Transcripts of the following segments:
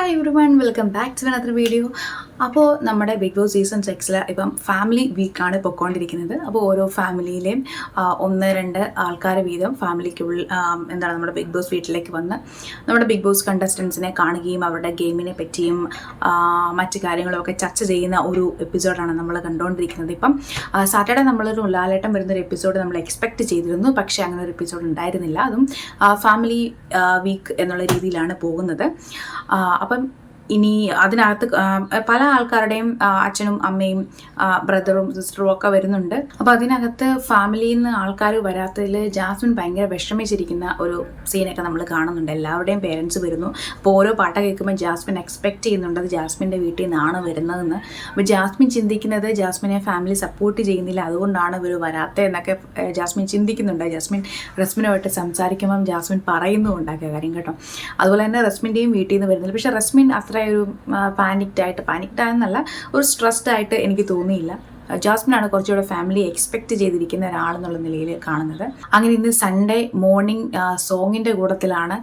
Hi everyone, welcome back to another video. അപ്പോൾ നമ്മുടെ big boss season 6 ഇപ്പം family വീക്കാണ് പൊയ്ക്കൊണ്ടിരിക്കുന്നത്. അപ്പോൾ ഓരോ ഫാമിലിയിലെയും 1-2 ആൾക്കാർ വീതം ഫാമിലിക്കുള്ളിൽ നമ്മുടെ ബിഗ് ബോസ് വീട്ടിലേക്ക് വന്ന് നമ്മുടെ ബിഗ് ബോസ് കണ്ടസ്റ്റൻസിനെ കാണുകയും അവരുടെ ഗെയിമിനെ പറ്റിയും മറ്റു കാര്യങ്ങളൊക്കെ ചർച്ച ചെയ്യുന്ന ഒരു എപ്പിസോഡാണ് നമ്മൾ കണ്ടുകൊണ്ടിരിക്കുന്നത്. ഇപ്പം സാറ്റർഡേ നമ്മളൊരു ലാലേട്ടം വരുന്നൊരു എപ്പിസോഡ് നമ്മൾ എക്സ്പെക്റ്റ് ചെയ്തിരുന്നു, പക്ഷേ അങ്ങനെ ഒരു എപ്പിസോഡ് ഉണ്ടായിരുന്നില്ല. അതും ഫാമിലി വീക്ക് എന്നുള്ള രീതിയിലാണ് പോകുന്നത്. അപ്പം ഇനി അതിനകത്ത് പല ആൾക്കാരുടെയും അച്ഛനും അമ്മയും ബ്രദറും സിസ്റ്ററും ഒക്കെ വരുന്നുണ്ട്. അപ്പോൾ അതിനകത്ത് ഫാമിലിയിൽ നിന്ന് ആൾക്കാർ വരാത്തതിൽ ജാസ്മിൻ ഭയങ്കര വിഷമിച്ചിരിക്കുന്ന ഒരു സീനൊക്കെ നമ്മൾ കാണുന്നുണ്ട്. എല്ലാവരുടെയും പേരൻസ് വരുന്നു. അപ്പോൾ ഓരോ പാട്ട കേൾക്കുമ്പോൾ ജാസ്മിൻ എക്സ്പെക്റ്റ് ചെയ്യുന്നുണ്ട് അത് ജാസ്മിൻ്റെ വീട്ടിൽ നിന്നാണ് വരുന്നതെന്ന്. അപ്പോൾ ജാസ്മിൻ ചിന്തിക്കുന്നത് ജാസ്മിനെ ഫാമിലി സപ്പോർട്ട് ചെയ്യുന്നില്ല, അതുകൊണ്ടാണ് ഇവർ വരാത്തത് എന്നൊക്കെ ജാസ്മിൻ ചിന്തിക്കുന്നുണ്ട്. ജാസ്മിൻ റസ്മിനുമായിട്ട് സംസാരിക്കുമ്പം ജാസ്മിൻ പറയുന്നുണ്ടാക്കിയ കാര്യം കേട്ടോ. അതുപോലെ തന്നെ റസ്മിൻ്റെയും വീട്ടിൽ നിന്ന് വരുന്നില്ല. പക്ഷേ റസ്മിൻ അത്ര ഒരു പാനിക്ഡ് ആയെന്നല്ല, ഒരു സ്ട്രെസ്ഡ് ആയിട്ട് എനിക്ക് തോന്നിയില്ല. ജാസ്മിനാണ് കുറച്ചുകൂടെ ഫാമിലി എക്സ്പെക്റ്റ് ചെയ്തിരിക്കുന്ന ഒരാളെന്നുള്ള നിലയിൽ കാണുന്നത്. അങ്ങനെ ഇന്ന് സൺഡേ മോർണിംഗ് സോങ്ങിൻ്റെ കൂട്ടത്തിലാണ്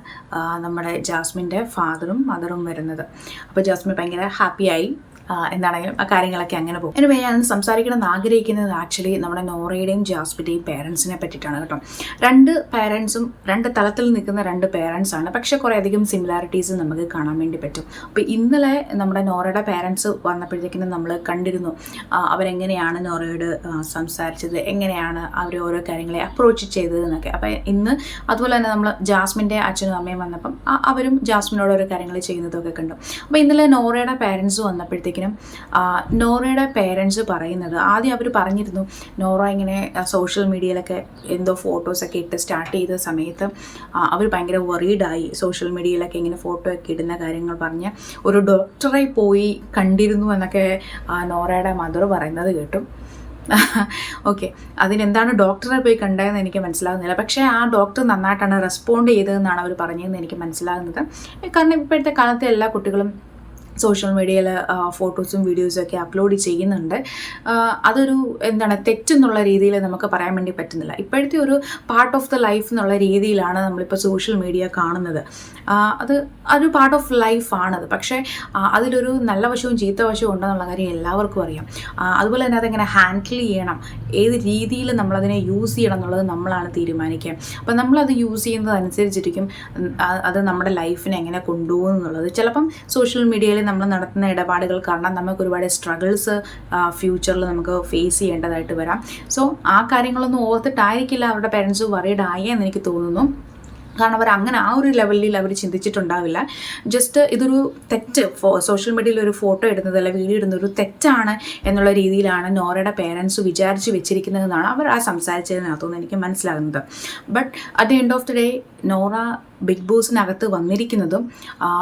നമ്മുടെ ജാസ്മിൻ്റെ ഫാദറും മദറും വരുന്നത്. അപ്പോൾ ജാസ്മിൻ ഭയങ്കര ഹാപ്പിയായി. എന്താണെങ്കിലും ആ കാര്യങ്ങളൊക്കെ അങ്ങനെ പോകും. എനിവേ ഞാൻ സംസാരിക്കണമെന്ന് ആഗ്രഹിക്കുന്നത് ആക്ച്വലി നമ്മുടെ നോറയുടെയും ജാസ്മിൻ്റെയും പേരൻസിനെ പറ്റിയിട്ടാണ് കേട്ടോ. രണ്ട് പേരൻസും രണ്ട് തലത്തിൽ നിൽക്കുന്ന രണ്ട് പേരൻസാണ്, പക്ഷേ കുറേ അധികം സിമിലാരിറ്റീസ് നമുക്ക് കാണാൻ വേണ്ടി പറ്റും. അപ്പോൾ ഇന്നലെ നമ്മുടെ നോറയുടെ പേരൻസ് വന്നപ്പോഴത്തേക്കിനും നമ്മൾ കണ്ടിരുന്നു അവരെങ്ങനെയാണ് നോറയോട് സംസാരിച്ചത്, എങ്ങനെയാണ് അവർ ഓരോ കാര്യങ്ങളെ അപ്രോച്ച് ചെയ്തത് എന്നൊക്കെ. അപ്പോൾ ഇന്ന് അതുപോലെ തന്നെ നമ്മൾ ജാസ്മിൻ്റെ അച്ഛനും അമ്മയും വന്നപ്പം അവരും ജാസ്മിനോട് ഓരോ കാര്യങ്ങൾ ചെയ്യുന്നതൊക്കെ കണ്ടു. അപ്പോൾ ഇന്നലെ നോറയുടെ പേരൻസ് വന്നപ്പോഴത്തേക്കും നോറയുടെ പേരൻസ് പറയുന്നത്, ആദ്യം അവർ പറഞ്ഞിരുന്നു നോറ ഇങ്ങനെ സോഷ്യൽ മീഡിയയിലൊക്കെ എന്തോ ഫോട്ടോസൊക്കെ ഇട്ട് സ്റ്റാർട്ട് ചെയ്ത സമയത്ത് അവർ ഭയങ്കര വറീഡായി. സോഷ്യൽ മീഡിയയിലൊക്കെ ഇങ്ങനെ ഫോട്ടോ ഒക്കെ ഇടുന്ന കാര്യങ്ങൾ പറഞ്ഞ് ഒരു ഡോക്ടറെ പോയി കണ്ടിരുന്നു എന്നൊക്കെ നോറയുടെ മദർ പറയുന്നത് കേട്ടു. ഓക്കെ, അതിനെന്താണ് ഡോക്ടറെ പോയി കണ്ടതെന്ന് എനിക്ക് മനസ്സിലാകുന്നില്ല. പക്ഷേ ആ ഡോക്ടർ നന്നായിട്ടാണ് റെസ്പോണ്ട് ചെയ്തതെന്നാണ് അവർ പറഞ്ഞതെന്ന് എനിക്ക് മനസ്സിലാകുന്നത്. കാരണം ഇപ്പോഴത്തെ കാലത്തെ എല്ലാ കുട്ടികളും സോഷ്യൽ മീഡിയയിൽ ഫോട്ടോസും വീഡിയോസും ഒക്കെ അപ്ലോഡ് ചെയ്യുന്നുണ്ട്. അതൊരു തെറ്റെന്നുള്ള രീതിയിൽ നമുക്ക് പറയാൻ വേണ്ടി പറ്റുന്നില്ല. ഇപ്പോഴത്തെ ഒരു പാർട്ട് ഓഫ് ദ ലൈഫ് എന്നുള്ള രീതിയിലാണ് നമ്മളിപ്പോൾ സോഷ്യൽ മീഡിയ കാണുന്നത്. അത് ഒരു പാർട്ട് ഓഫ് ലൈഫാണത്. പക്ഷേ അതിലൊരു നല്ല വശവും ചീത്ത വശവും ഉണ്ടെന്നുള്ള കാര്യം എല്ലാവർക്കും അറിയാം. അതുപോലെ തന്നെ അതെങ്ങനെ ഹാൻഡിൽ ചെയ്യണം, ഏത് രീതിയിൽ നമ്മളതിനെ യൂസ് ചെയ്യണം എന്നുള്ളത് നമ്മളാണ് തീരുമാനിക്കുക. അപ്പോൾ നമ്മളത് യൂസ് ചെയ്യുന്നതനുസരിച്ചിരിക്കും അത് നമ്മുടെ ലൈഫിനെ എങ്ങനെ കൊണ്ടുപോകും എന്നുള്ളത്. ചിലപ്പം സോഷ്യൽ മീഡിയയിൽ നമ്മൾ നടത്തുന്ന ഇടപാടുകൾ കാരണം നമുക്ക് ഒരുപാട് സ്ട്രഗിൾസ് ഫ്യൂച്ചറിൽ നമുക്ക് ഫേസ് ചെയ്യേണ്ടതായിട്ട് വരാം. സോ ആ കാര്യങ്ങളൊന്നും ഓർത്തിട്ടായിരിക്കില്ല അവരുടെ പേരൻസ് വറീഡ് ആയെന്ന് എനിക്ക് തോന്നുന്നു. കാരണം അവർ അങ്ങനെ ആ ഒരു ലെവലിൽ അവർ ചിന്തിച്ചിട്ടുണ്ടാവില്ല. ജസ്റ്റ് ഇതൊരു തെറ്റ്, സോഷ്യൽ മീഡിയയിൽ ഒരു ഫോട്ടോ ഇടുന്നത് അല്ല വീഡിയോ ഇടുന്നത് ഒരു തെറ്റാണ് എന്നുള്ള രീതിയിലാണ് നോറയുടെ പേരൻസ് വിചാരിച്ച് വെച്ചിരിക്കുന്നതെന്നാണ് അവർ ആ സംസാരിച്ചതിനകത്തുനിന്ന് എനിക്ക് മനസ്സിലാകുന്നത്. But at the end of the day Nora big ബോസിനകത്ത് വന്നിരിക്കുന്നതും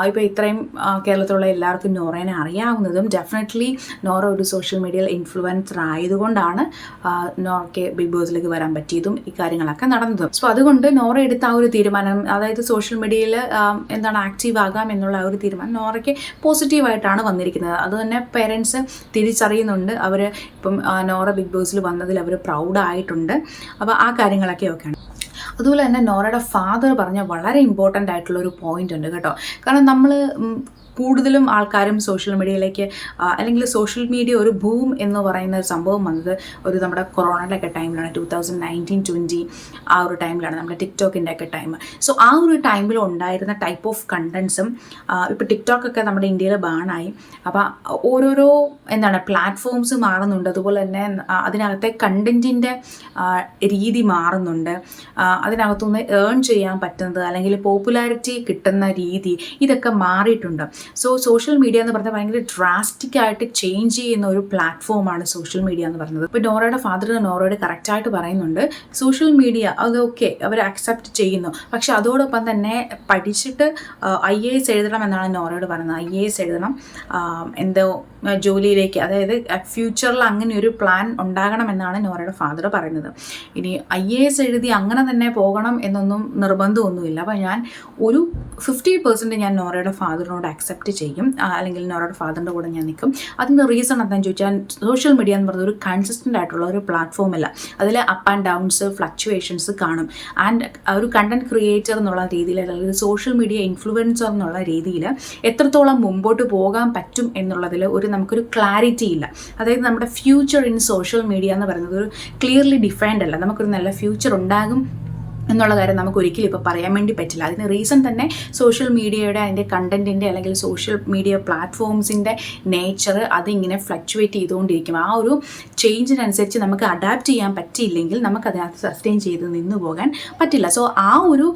ഇപ്പോൾ ഇത്രയും കേരളത്തിലുള്ള എല്ലാവർക്കും നോറേനെ അറിയാവുന്നതും ഡെഫിനറ്റ്ലി നോറ ഒരു സോഷ്യൽ മീഡിയയിൽ ഇൻഫ്ലുവൻസർ ആയതുകൊണ്ടാണ് നോറയ്ക്ക് ബിഗ് ബോസിലേക്ക് വരാൻ പറ്റിയതും ഈ കാര്യങ്ങളൊക്കെ നടന്നതും. സോ അതുകൊണ്ട് നോറ എടുത്ത ആ ഒരു തീരുമാനം, അതായത് സോഷ്യൽ മീഡിയയിൽ ആക്റ്റീവ് ആകാം എന്നുള്ള ആ ഒരു തീരുമാനം നോറയ്ക്ക് പോസിറ്റീവായിട്ടാണ് വന്നിരിക്കുന്നത്. അതുതന്നെ പേരൻസ് തിരിച്ചറിയുന്നുണ്ട്. അവർ ഇപ്പം നോറ ബിഗ് ബോസിൽ വന്നതിൽ അവർ പ്രൗഡായിട്ടുണ്ട്. അപ്പോൾ ആ കാര്യങ്ങളൊക്കെ ഓക്കെയാണ്. അതുപോലെ തന്നെ നോറയുടെ ഫാദർ പറഞ്ഞ വളരെ ഇമ്പോർട്ടൻ്റ് ആയിട്ടുള്ളൊരു പോയിൻ്റ് ഉണ്ട് കേട്ടോ. കാരണം നമ്മൾ കൂടുതലും ആൾക്കാരും സോഷ്യൽ മീഡിയയിലേക്ക് അല്ലെങ്കിൽ സോഷ്യൽ മീഡിയ ഒരു ബൂം എന്ന് പറയുന്ന ഒരു സംഭവം വന്നത് ഒരു നമ്മുടെ കൊറോണയുടെ ഒക്കെ ടൈമിലാണ്, 2019-20 ആ ഒരു ടൈമിലാണ്, നമ്മുടെ ടിക്ടോക്കിൻ്റെ ഒക്കെ ടൈം. സോ ആ ഒരു ടൈമിൽ ഉണ്ടായിരുന്ന ടൈപ്പ് ഓഫ് കണ്ടൻസും ഇപ്പോൾ ടിക്ടോക്കൊക്കെ നമ്മുടെ ഇന്ത്യയിൽ ബാണായി. അപ്പോൾ ഓരോരോ പ്ലാറ്റ്ഫോംസ് മാറുന്നുണ്ട്. അതുപോലെ തന്നെ അതിനകത്തെ കണ്ടൻറ്റിൻ്റെ രീതി മാറുന്നുണ്ട്. അതിനകത്തുനിന്ന് ഏൺ ചെയ്യാൻ പറ്റുന്നത് അല്ലെങ്കിൽ പോപ്പുലാരിറ്റി കിട്ടുന്ന രീതി ഇതൊക്കെ മാറിയിട്ടുണ്ട്. സോ സോഷ്യൽ മീഡിയ എന്ന് പറഞ്ഞാൽ ഭയങ്കര ഡ്രാസ്റ്റിക് ആയിട്ട് ചേഞ്ച് ചെയ്യുന്ന ഒരു പ്ലാറ്റ്ഫോമാണ് സോഷ്യൽ മീഡിയ എന്ന് പറയുന്നത്. ഇപ്പോൾ നോറയുടെ ഫാദർ നോറയോട് കറക്റ്റായിട്ട് പറയുന്നുണ്ട് സോഷ്യൽ മീഡിയ അതൊക്കെ അവർ അക്സെപ്റ്റ് ചെയ്യുന്നു, പക്ഷെ അതോടൊപ്പം തന്നെ പഠിച്ചിട്ട് IAS എഴുതണം എന്നാണ് നോറയോട് പറയുന്നത്. IAS എഴുതണം, എന്തോ ജോലിയിലേക്ക്, അതായത് ഫ്യൂച്ചറിൽ അങ്ങനെ ഒരു പ്ലാൻ ഉണ്ടാകണമെന്നാണ് നോറയുടെ ഫാദർ പറയുന്നത്. ഇനി IAS എഴുതി അങ്ങനെ തന്നെ പോകണം എന്നൊന്നും നിർബന്ധമൊന്നുമില്ല. അപ്പോൾ ഞാൻ ഒരു 50% ഞാൻ നോറയുടെ ഫാദറിനോട് അക്സെപ്റ്റ് ചെയ്യും, അല്ലെങ്കിൽ നോറയുടെ ഫാദറിൻ്റെ കൂടെ ഞാൻ നിൽക്കും. അതിൻ്റെ റീസൺ എന്താണെന്ന് ചോദിച്ചാൽ സോഷ്യൽ മീഡിയ എന്ന് പറയുന്നത് ഒരു കൺസിസ്റ്റൻ്റ് ആയിട്ടുള്ള ഒരു പ്ലാറ്റ്ഫോമല്ല. അതിൽ അപ്പ് ആൻഡ് ഡൗൺസ്, ഫ്ലക്ച്വേഷൻസ് കാണും. ആൻഡ് ഒരു കണ്ടന്റ് ക്രിയേറ്റർ എന്നുള്ള രീതിയിൽ, അല്ലെങ്കിൽ സോഷ്യൽ മീഡിയ ഇൻഫ്ലുവൻസർ എന്നുള്ള രീതിയിൽ എത്രത്തോളം മുമ്പോട്ട് പോകാൻ പറ്റും എന്നുള്ളതിൽ നമുക്കൊരു ക്ലാരിറ്റി ഇല്ല. അതായത് നമ്മുടെ ഫ്യൂച്ചർ ഇൻ സോഷ്യൽ മീഡിയ എന്ന് പറയുന്നത് ഒരു ക്ലിയർലി ഡിഫൈൻഡ് അല്ല. നമുക്കൊരു നല്ല ഫ്യൂച്ചർ ഉണ്ടാകും എന്നുള്ള കാര്യം നമുക്ക് ഒരിക്കലും ഇപ്പോൾ പറയാൻ വേണ്ടി പറ്റില്ല. അതിന് റീസൺ തന്നെ സോഷ്യൽ മീഡിയയുടെ, അതിൻ്റെ കണ്ടൻറ്റിൻ്റെ, അല്ലെങ്കിൽ സോഷ്യൽ മീഡിയ പ്ലാറ്റ്ഫോംസിൻ്റെ നേച്ചർ അതിങ്ങനെ ഫ്ലക്ച്വേറ്റ് ചെയ്തുകൊണ്ടിരിക്കും. ആ ഒരു ചേഞ്ചിനനുസരിച്ച് നമുക്ക് അഡാപ്റ്റ് ചെയ്യാൻ പറ്റിയില്ലെങ്കിൽ നമുക്കതിനകത്ത് സസ്റ്റെയിൻ ചെയ്ത് നിന്നു പോകാൻ പറ്റില്ല. സോ ആ ഒരു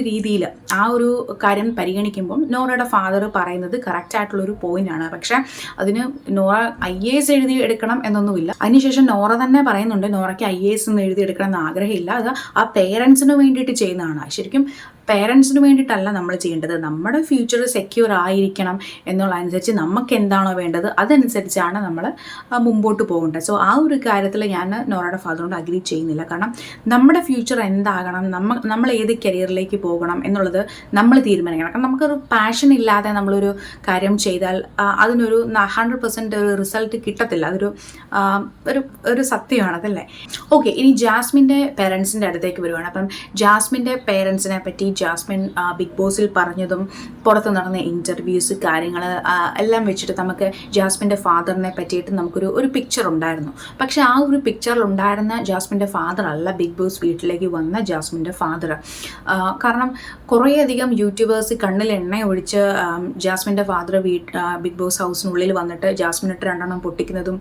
രീതിയിൽ ആ ഒരു കാര്യം പരിഗണിക്കുമ്പോൾ നോറയുടെ ഫാദർ പറയുന്നത് കറക്റ്റായിട്ടുള്ളൊരു പോയിൻ്റാണ്. പക്ഷേ അതിന് നോറ IAS എഴുതി എടുക്കണം എന്നൊന്നുമില്ല. അതിനുശേഷം നോറ തന്നെ പറയുന്നുണ്ട് നോറയ്ക്ക് IAS എന്ന് എഴുതി എടുക്കണം എന്ന് ആഗ്രഹമില്ല, അത് ആ പേരൻസിന് വേണ്ടിയിട്ട് ചെയ്യുന്നതാണ്. ശരിക്കും പേരൻസിന് വേണ്ടിയിട്ടല്ല നമ്മൾ ചെയ്യേണ്ടത്. നമ്മുടെ ഫ്യൂച്ചർ സെക്യൂർ ആയിരിക്കണം എന്നുള്ളതനുസരിച്ച് നമുക്ക് എന്താണോ വേണ്ടത് അതനുസരിച്ചാണ് നമ്മൾ മുമ്പോട്ട് പോകേണ്ടത്. സോ ആ ഒരു കാര്യത്തിൽ ഞാൻ നോറയുടെ ഫാദറിനോട് അഗ്രി ചെയ്യുന്നില്ല. കാരണം നമ്മുടെ ഫ്യൂച്ചർ എന്താകണം, നമ്മൾ ഏത് കരിയറിലേക്ക് പോകണം എന്നുള്ളത് നമ്മൾ തീരുമാനിക്കണം. കാരണം നമുക്കൊരു പാഷൻ ഇല്ലാതെ നമ്മളൊരു കാര്യം ചെയ്താൽ അതിനൊരു 100% ഒരു റിസൾട്ട് കിട്ടത്തില്ല. അതൊരു ഒരു സത്യമാണ്, അതല്ലേ? ഓക്കെ, ഇനി ജാസ്മിൻ്റെ പേരൻസിൻ്റെ അടുത്തേക്ക് വരുവാണ്. അപ്പം ജാസ്മിൻ്റെ പേരൻസിനെ പറ്റി ജാസ്മിൻ ബിഗ് ബോസിൽ പറഞ്ഞതും പുറത്ത് നടന്ന ഇൻ്റർവ്യൂസ് കാര്യങ്ങൾ എല്ലാം വെച്ചിട്ട് നമുക്ക് ജാസ്മിൻ്റെ ഫാദറിനെ പറ്റിയിട്ട് നമുക്കൊരു പിക്ചർ ഉണ്ടായിരുന്നു. പക്ഷേ ആ ഒരു പിക്ചറിൽ ഉണ്ടായിരുന്ന ജാസ്മിൻ്റെ ഫാദർ അല്ല ബിഗ് ബോസ് വീട്ടിലേക്ക് വന്ന ജാസ്മിൻ്റെ ഫാദർ. കാരണം കുറേയധികം യൂട്യൂബേഴ്സ് കണ്ണിൽ എണ്ണ ഒഴിച്ച് ജാസ്മിൻ്റെ ഫാദർ ബിഗ് ബോസ് ഹൗസിനുള്ളിൽ വന്നിട്ട് ജാസ്മിനിട്ട് 2 പൊട്ടിക്കുന്നതും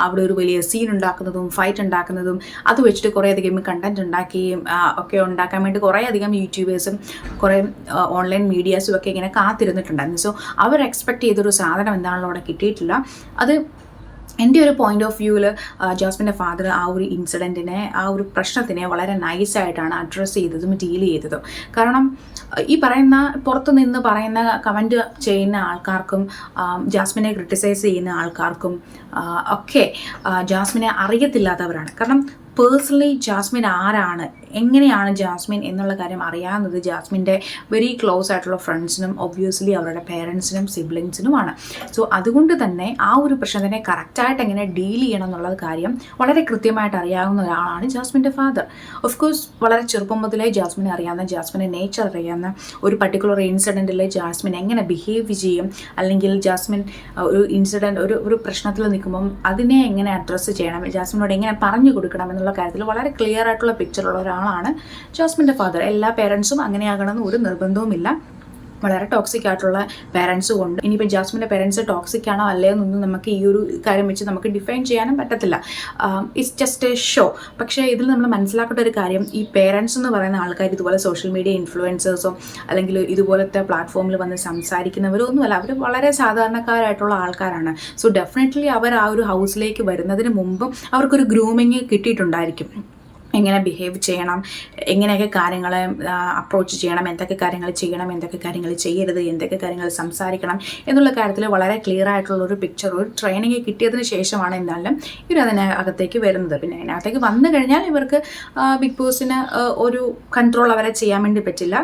അവിടെ ഒരു വലിയ സീൻ ഉണ്ടാക്കുന്നതും ഫൈറ്റ് ഉണ്ടാക്കുന്നതും അത് വെച്ചിട്ട് കുറേയധികം കണ്ടന്റ് ഉണ്ടാക്കുകയും ഒക്കെ ഉണ്ടാക്കാൻ വേണ്ടി കുറേയധികം യൂട്യൂബേഴ്സും കുറേ ഓൺലൈൻ മീഡിയാസും ഒക്കെ ഇങ്ങനെ കാത്തിരുന്നിട്ടുണ്ടായിരുന്നു. സോ അവർ എക്സ്പെക്ട് ചെയ്തൊരു സാധനം എന്താണല്ലോ അവിടെ കിട്ടിയിട്ടില്ല. അത് എൻ്റെ ഒരു പോയിന്റ് ഓഫ് വ്യൂവിൽ ജാസ്മിൻ്റെ ഫാദർ ആ ഒരു ഇൻസിഡൻറ്റിനെ, ആ ഒരു പ്രശ്നത്തിനെ വളരെ നൈസായിട്ടാണ് അഡ്രസ്സ് ചെയ്തതും ഡീൽ ചെയ്തതും. കാരണം ഈ പുറത്തു നിന്ന് പറയുന്ന കമൻറ്റ് ചെയ്യുന്ന ആൾക്കാർക്കും ജാസ്മിനെ ക്രിട്ടിസൈസ് ചെയ്യുന്ന ആൾക്കാർക്കും ഒക്കെ ജാസ്മിനെ അറിയത്തില്ലാത്തവരാണ്. കാരണം പേഴ്സണലി ജാസ്മിൻ ആരാണ്, എങ്ങനെയാണ് ജാസ്മിൻ എന്നുള്ള കാര്യം അറിയാവുന്നത് ജാസ്മിൻ്റെ വെരി ക്ലോസ് ആയിട്ടുള്ള ഫ്രണ്ട്സിനും ഒബ്വിയസ്ലി അവരുടെ പേരൻസിനും സിബ്ലിങ്സിനുമാണ്. സോ അതുകൊണ്ട് തന്നെ ആ ഒരു പ്രശ്നത്തിനെ കറക്റ്റായിട്ട് എങ്ങനെ ഡീൽ ചെയ്യണം എന്നുള്ള കാര്യം വളരെ കൃത്യമായിട്ട് അറിയാവുന്ന ഒരാളാണ് ജാസ്മിൻ്റെ ഫാദർ. ഓഫ് കോഴ്സ് വളരെ ചെറുപ്പം മുതലേ ജാസ്മിനെ അറിയാവുന്ന, ജാസ്മിൻ്റെ നേച്ചർ അറിയാവുന്ന, ഒരു പർട്ടിക്കുലർ ഇൻസിഡൻറ്റിൽ ജാസ്മിൻ എങ്ങനെ ബിഹേവ് ചെയ്യും, അല്ലെങ്കിൽ ജാസ്മിൻ ഒരു ഇൻസിഡൻറ്റ് ഒരു പ്രശ്നത്തിൽ നിൽക്കുമ്പം അതിനെ എങ്ങനെ അഡ്രസ്സ് ചെയ്യണം, ജാസ്മിനോട് എങ്ങനെ പറഞ്ഞു കൊടുക്കണം എന്നുള്ള കാര്യത്തിൽ വളരെ ക്ലിയർ ആയിട്ടുള്ള പിക്ചറുള്ള ഒരാളാണ് ജാസ്മിൻ്റെ ഫാദർ. എല്ലാ പേരൻസും അങ്ങനെയാകണമെന്ന് ഒരു നിർബന്ധവുമില്ല. വളരെ ടോക്സിക് ആയിട്ടുള്ള പേരൻസും ഉണ്ട്. ഇനിയിപ്പോൾ ജാസ്മിൻ്റെ പേരൻസ് ടോക്സിക് ആണോ അല്ലയോ എന്നൊന്നും നമുക്ക് ഈ ഒരു കാര്യം വെച്ച് നമുക്ക് ഡിഫൈൻ ചെയ്യാനും പറ്റത്തില്ല. It's just A show. പക്ഷേ ഇതിൽ നമ്മൾ മനസ്സിലാക്കേണ്ട ഒരു കാര്യം, ഈ പേരൻസ് എന്ന് പറയുന്ന ആൾക്കാർ ഇതുപോലെ സോഷ്യൽ മീഡിയ ഇൻഫ്ലുവൻസേഴ്സോ അല്ലെങ്കിൽ ഇതുപോലത്തെ പ്ലാറ്റ്ഫോമിൽ വന്ന് സംസാരിക്കുന്നവരോ ഒന്നുമല്ല. അവർ വളരെ സാധാരണക്കാരായിട്ടുള്ള ആൾക്കാരാണ്. സോ ഡെഫിനറ്റ്ലി അവർ ആ ഒരു ഹൗസിലേക്ക് വരുന്നതിന് മുമ്പും അവർക്കൊരു ഗ്രൂമിങ് കിട്ടിയിട്ടുണ്ടായിരിക്കും. എങ്ങനെ ബിഹേവ് ചെയ്യണം, എങ്ങനെയൊക്കെ കാര്യങ്ങളെ അപ്രോച്ച് ചെയ്യണം, എന്തൊക്കെ കാര്യങ്ങൾ ചെയ്യണം, എന്തൊക്കെ കാര്യങ്ങൾ ചെയ്യരുത്, എന്തൊക്കെ കാര്യങ്ങൾ സംസാരിക്കണം എന്നുള്ള കാര്യത്തിൽ വളരെ ക്ലിയർ ആയിട്ടുള്ളൊരു പിക്ചർ, ഒരു ട്രെയിനിങ് കിട്ടിയതിന് ശേഷമാണ് എന്തായാലും ഇവർ അതിനകത്തേക്ക് വരുന്നത്. പിന്നെ അതിനകത്തേക്ക് വന്നു കഴിഞ്ഞാൽ ഇവർക്ക് ബിഗ് ബോസിന് ഒരു കൺട്രോൾ അവരെ ചെയ്യാൻ വേണ്ടി പറ്റില്ല.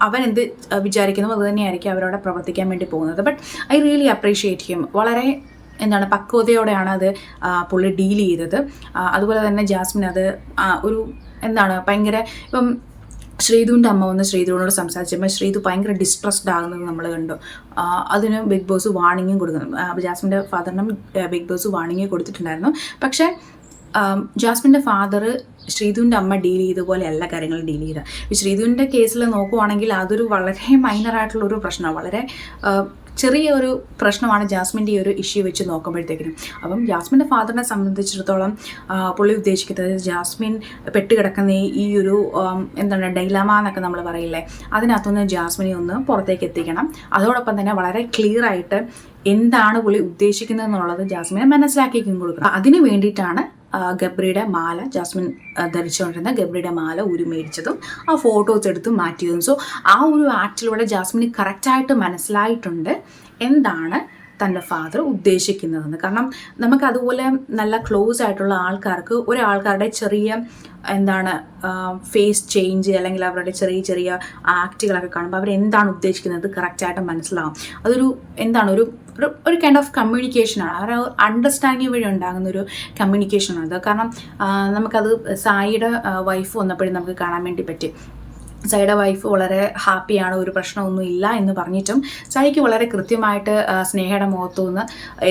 അവൻ എന്ത് വിചാരിക്കുന്നു അത് തന്നെയായിരിക്കും അവരവിടെ പ്രവർത്തിക്കാൻ വേണ്ടി പോകുന്നത്. But I really appreciate him. വളരെ പക്വതയോടെയാണ് അത് പുള്ളി ഡീൽ ചെയ്തത്. അതുപോലെ തന്നെ ജാസ്മിൻ അത് ഭയങ്കര ഇപ്പം ശ്രീധുവിൻ്റെ അമ്മ വന്ന് ശ്രീധുവിനോട് സംസാരിച്ചപ്പോൾ ശ്രീധു ഭയങ്കര ഡിസ്ട്രസ്ഡ് ആകുന്നത് നമ്മൾ കണ്ടു. അതിന് ബിഗ് ബോസ് വാർണിങ്ങും കൊടുക്കുന്നു. ജാസ്മിൻ്റെ ഫാദറിനും ബിഗ് ബോസ് വാർണിങ് കൊടുത്തിട്ടുണ്ടായിരുന്നു. പക്ഷേ ജാസ്മിൻ്റെ ഫാദർ ശ്രീധുവിൻ്റെ അമ്മ ഡീൽ ചെയ്ത പോലെ എല്ലാ കാര്യങ്ങളും ഡീൽ ചെയ്ത. ശ്രീധുവിൻ്റെ കേസിൽ നോക്കുവാണെങ്കിൽ അതൊരു വളരെ മൈനറായിട്ടുള്ളൊരു പ്രശ്നമാണ്, വളരെ ചെറിയ ഒരു പ്രശ്നമാണ് ജാസ്മിൻ്റെ ഈ ഒരു ഇഷ്യൂ വെച്ച് നോക്കുമ്പോഴത്തേക്കിനും. അപ്പം ജാസ്മിൻ്റെ ഫാദറിനെ സംബന്ധിച്ചിടത്തോളം പുള്ളി ഉദ്ദേശിക്കുന്നത് ജാസ്മിൻ പെട്ടുകിടക്കുന്ന ഈ ഒരു ഡൈലാമ എന്നൊക്കെ നമ്മൾ പറയില്ലേ, അതിനകത്തുനിന്ന് ജാസ്മിനെ ഒന്ന് പുറത്തേക്ക് എത്തിക്കണം. അതോടൊപ്പം തന്നെ വളരെ ക്ലിയർ ആയിട്ട് എന്താണ് പുള്ളി ഉദ്ദേശിക്കുന്നത് എന്നുള്ളത് ജാസ്മിനെ മനസ്സിലാക്കിയും കൊടുക്കണം. അതിന് വേണ്ടിയിട്ടാണ് ഗബ്രിയുടെ മാല, ജാസ്മിൻ ധരിച്ചുകൊണ്ടിരുന്ന ഗബ്രിയുടെ മാല മേടിച്ചതും ആ ഫോട്ടോസ് എടുത്തും മാറ്റിയതും. സോ ആ ഒരു ആക്ടിലൂടെ ജാസ്മിന് കറക്റ്റായിട്ട് മനസ്സിലായിട്ടുണ്ട് എന്താണ് തൻ്റെ ഫാദർ ഉദ്ദേശിക്കുന്നതെന്ന്. കാരണം നമുക്കതുപോലെ നല്ല ക്ലോസ് ആയിട്ടുള്ള ആൾക്കാർക്ക് ഒരാൾക്കാരുടെ ചെറിയ എന്താണ് ഫേസ് ചേഞ്ച് അല്ലെങ്കിൽ അവരുടെ ചെറിയ ചെറിയ ആക്റ്റുകളൊക്കെ കാണുമ്പോൾ അവരെന്താണ് ഉദ്ദേശിക്കുന്നത് കറക്റ്റായിട്ട് മനസ്സിലാവും. അതൊരു എന്താണ് ഒരു കൈൻഡ് ഓഫ് കമ്മ്യൂണിക്കേഷനാണ്, ആ ഒരു അണ്ടർസ്റ്റാൻഡിങ് വഴി ഉണ്ടാകുന്നൊരു കമ്മ്യൂണിക്കേഷനാണ് അത്. കാരണം നമുക്കത് സായിയുടെ വൈഫ് വന്നപ്പോഴും നമുക്ക് കാണാൻ വേണ്ടി പറ്റി. സായിയുടെ വൈഫ് വളരെ ഹാപ്പിയാണ്, ഒരു പ്രശ്നമൊന്നും ഇല്ല എന്ന് പറഞ്ഞിട്ടും സായിക്ക് വളരെ കൃത്യമായിട്ട് സ്നേഹയുടെ മുഖത്തു നിന്ന്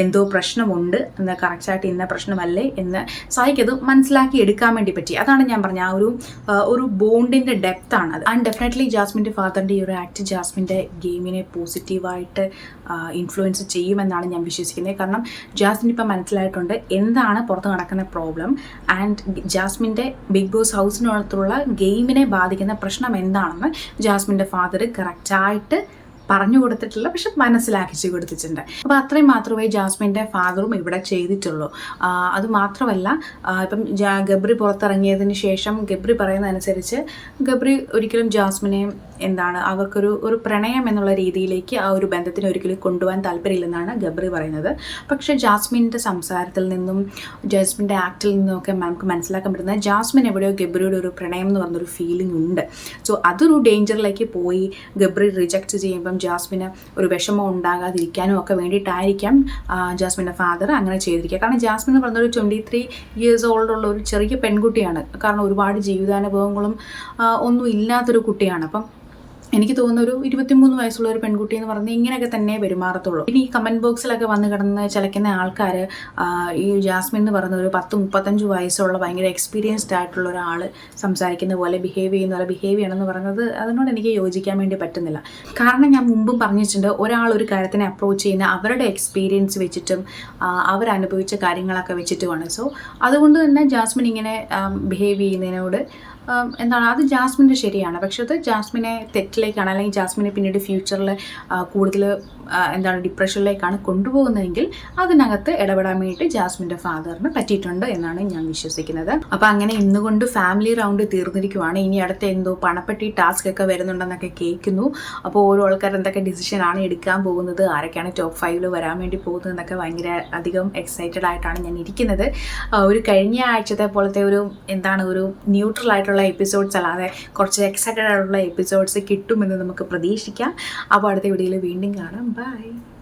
എന്തോ പ്രശ്നമുണ്ട് എന്ന്, കറക്റ്റായിട്ട് ഇന്ന പ്രശ്നമല്ലേ എന്ന് സായിക്കത് മനസ്സിലാക്കി എടുക്കാൻ വേണ്ടി പറ്റി. അതാണ് ഞാൻ പറഞ്ഞ ആ ഒരു ബോണ്ടിൻ്റെ ഡെപ്താണ് അത്. ആൻഡ് ഡെഫിനറ്റ്ലി ജാസ്മിൻ്റെ ഫാദറിൻ്റെ ഈ ഒരു ആക്ട് ജാസ്മിൻ്റെ ഗെയിമിനെ പോസിറ്റീവായിട്ട് ഇൻഫ്ലുവൻസ് ചെയ്യുമെന്നാണ് ഞാൻ വിശ്വസിക്കുന്നത്. കാരണം ജാസ്മിൻ ഇപ്പം മനസ്സിലായിട്ടുണ്ട് എന്താണ് പുറത്ത് നടക്കുന്ന പ്രോബ്ലം, ആൻഡ് ജാസ്മിൻ്റെ ബിഗ് ബോസ് ഹൗസിനകത്തുള്ള ഗെയിമിനെ ബാധിക്കുന്ന പ്രശ്നം എന്താണെന്ന് ജാസ്മിൻ്റെ ഫാദർ കറക്റ്റായിട്ട് പറഞ്ഞു കൊടുത്തിട്ടില്ല, പക്ഷെ മനസ്സിലാക്കിച്ച് കൊടുത്തിട്ടുണ്ട്. അപ്പോൾ അത്രയും മാത്രമേ ജാസ്മിൻ്റെ ഫാദറും ഇവിടെ ചെയ്തിട്ടുള്ളൂ. അതുമാത്രമല്ല, ഇപ്പം ഗബ്രി പുറത്തിറങ്ങിയതിന് ശേഷം ഗബ്രി പറയുന്നതനുസരിച്ച് ഗബ്രി ഒരിക്കലും ജാസ്മിനെ അവർക്കൊരു പ്രണയം എന്നുള്ള രീതിയിലേക്ക് ആ ഒരു ബന്ധത്തിന് ഒരിക്കലും കൊണ്ടുപോകാൻ താല്പര്യമില്ലെന്നാണ് ഗബ്രി പറയുന്നത്. പക്ഷേ ജാസ്മിൻ്റെ സംസാരത്തിൽ നിന്നും ജാസ്മിൻ്റെ ആക്ടിൽ നിന്നുമൊക്കെ നമുക്ക് മനസ്സിലാക്കാൻ പറ്റുന്നത് ജാസ്മിൻ എവിടെയോ ഗബ്രിയുടെ ഒരു പ്രണയം എന്ന് പറഞ്ഞൊരു ഫീലിംഗ് ഉണ്ട്. സോ അതൊരു ഡേഞ്ചറിലേക്ക് പോയി ഗബ്രി റിജക്റ്റ് ചെയ്യുമ്പം ജാസ്മിന് ഒരു വിഷമം ഉണ്ടാകാതിരിക്കാനും ഒക്കെ വേണ്ടിയിട്ടായിരിക്കാം ജാസ്മിൻ്റെ ഫാദർ അങ്ങനെ ചെയ്തിരിക്കുക. കാരണം ജാസ്മിൻ എന്ന് പറഞ്ഞൊരു 23 years old ഉള്ള ഒരു ചെറിയ പെൺകുട്ടിയാണ്. കാരണം ഒരുപാട് ജീവിതാനുഭവങ്ങളും ഒന്നും ഇല്ലാത്തൊരു കുട്ടിയാണ്. അപ്പം എനിക്ക് തോന്നുന്ന ഒരു 23 വയസ്സുള്ള ഒരു പെൺകുട്ടി എന്ന് പറഞ്ഞാൽ ഇങ്ങനെയൊക്കെ തന്നെ പെരുമാറത്തുള്ളൂ. ഇനി ഈ കമൻറ്റ് ബോക്സിലൊക്കെ വന്ന് കിടന്ന് ചിലക്കുന്ന ആൾക്കാർ ഈ ജാസ്മിൻ എന്ന് പറയുന്ന ഒരു 10-35 വയസ്സുള്ള ഭയങ്കര എക്സ്പീരിയൻസ്ഡ് ആയിട്ടുള്ള ഒരാൾ സംസാരിക്കുന്ന പോലെ ബിഹേവ് ചെയ്യണമെന്ന് പറയുന്നത് അതിനോട് എനിക്ക് യോജിക്കാൻ വേണ്ടി പറ്റുന്നില്ല. കാരണം ഞാൻ മുമ്പും പറഞ്ഞിട്ടുണ്ട്, ഒരാൾ ഒരു കാര്യത്തിനെ അപ്രോച്ച് ചെയ്യുന്ന അവരുടെ എക്സ്പീരിയൻസ് വെച്ചിട്ടും അവരനുഭവിച്ച കാര്യങ്ങളൊക്കെ വെച്ചിട്ടുമാണ്. സോ അതുകൊണ്ട് തന്നെ ജാസ്മിൻ ഇങ്ങനെ ബിഹേവ് ചെയ്യുന്നതിനോട് അത് ജാസ്മിൻ്റെ ശരിയാണ്. പക്ഷെ അത് ജാസ്മിനെ തെറ്റിലേക്കാണ്, അല്ലെങ്കിൽ ജാസ്മിനെ പിന്നീട് ഫ്യൂച്ചറിൽ കൂടുതൽ ഡിപ്രഷനിലേക്കാണ് കൊണ്ടുപോകുന്നതെങ്കിൽ അതിനകത്ത് ഇടപെടാൻ വേണ്ടിയിട്ട് ജാസ്മിൻ്റെ ഫാദറിന് പറ്റിയിട്ടുണ്ട് എന്നാണ് ഞാൻ വിശ്വസിക്കുന്നത്. അപ്പോൾ അങ്ങനെ ഇന്നുകൊണ്ട് ഫാമിലി റൗണ്ട് തീർന്നിരിക്കുവാണ്. ഇനി അടുത്ത എന്തോ പണപ്പെട്ടി ടാസ്ക് ഒക്കെ വരുന്നുണ്ടെന്നൊക്കെ കേൾക്കുന്നു. അപ്പോൾ ഓരോ ആൾക്കാർ എന്തൊക്കെ ഡിസിഷനാണ് എടുക്കാൻ പോകുന്നത്, ആരൊക്കെയാണ് ടോപ്പ് 5 വരാൻ വേണ്ടി പോകുന്നത് എന്നൊക്കെ ഭയങ്കര അധികം എക്സൈറ്റഡ് ആയിട്ടാണ് ഞാൻ ഇരിക്കുന്നത്. ഒരു കഴിഞ്ഞ ആഴ്ചത്തെ പോലത്തെ ഒരു ന്യൂട്രൽ ആയിട്ടുള്ള എപ്പിസോഡ്സ് അല്ലാതെ കുറച്ച് എക്സൈറ്റഡ് ആയിട്ടുള്ള എപ്പിസോഡ്സ് കിട്ടുമെന്ന് നമുക്ക് പ്രതീക്ഷിക്കാം. അപ്പോൾ അടുത്ത വീഡിയോയിൽ വീണ്ടും കാണാം. ബൈ.